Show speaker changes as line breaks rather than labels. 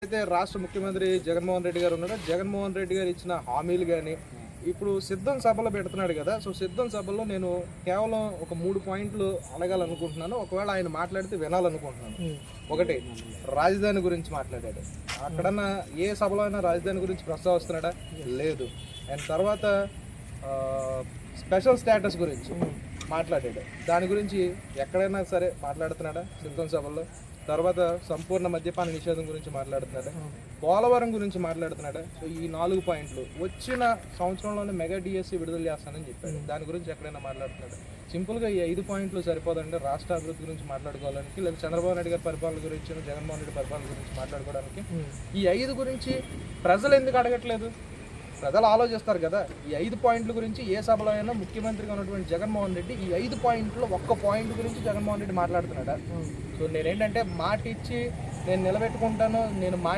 అయితే రాష్ట్ర ముఖ్యమంత్రి జగన్మోహన్ రెడ్డి గారు ఉన్నారో, జగన్మోహన్ రెడ్డి గారు ఇచ్చిన హామీలు కానీ ఇప్పుడు సిద్ధం సభలో పెడుతున్నాడు కదా. సో సిద్ధం సభలో నేను కేవలం ఒక 3 పాయింట్లు అడగాలనుకుంటున్నాను. ఒకవేళ ఆయన మాట్లాడితే వినాలనుకుంటున్నాను. ఒకటి, రాజధాని గురించి మాట్లాడాడు. అక్కడన్నా ఏ సభలో అయినా రాజధాని గురించి ప్రస్తావిస్తున్నాడా? లేదు. అండ్ తర్వాత స్పెషల్ స్టేటస్ గురించి మాట్లాడాడు. దాని గురించి ఎక్కడైనా సరే మాట్లాడుతున్నాడా సిద్ధం సభల్లో? తర్వాత సంపూర్ణ మద్యపాన నిషేధం గురించి మాట్లాడుతున్నాడా? పోలవరం గురించి మాట్లాడుతున్నాడా? సో ఈ 4 పాయింట్లు వచ్చిన సంవత్సరంలోనే మెగా డిఎస్సి విడుదల చేస్తానని చెప్పాడు. దాని గురించి ఎక్కడైనా మాట్లాడుతున్నాడు? సింపుల్గా ఈ 5 పాయింట్లు సరిపోదండి రాష్ట్ర అభివృద్ధి గురించి మాట్లాడుకోవడానికి, లేదా చంద్రబాబు నాయుడు గారి పరిపాలన గురించి, జగన్మోహన్ రెడ్డి పరిపాలన గురించి మాట్లాడుకోవడానికి. ఈ 5 గురించి ప్రజలు ఎందుకు అడగట్లేదు? ప్రజలు ఆలోచిస్తారు కదా. ఈ 5 పాయింట్ల గురించి ఏ సభలో అయినా ముఖ్యమంత్రిగా ఉన్నటువంటి జగన్మోహన్ రెడ్డి ఈ 5 పాయింట్లో ఒక్క పాయింట్ గురించి జగన్మోహన్ రెడ్డి మాట్లాడుతున్నాడా? సో నేనేంటంటే మాట ఇచ్చి నేను నిలబెట్టుకుంటాను, నేను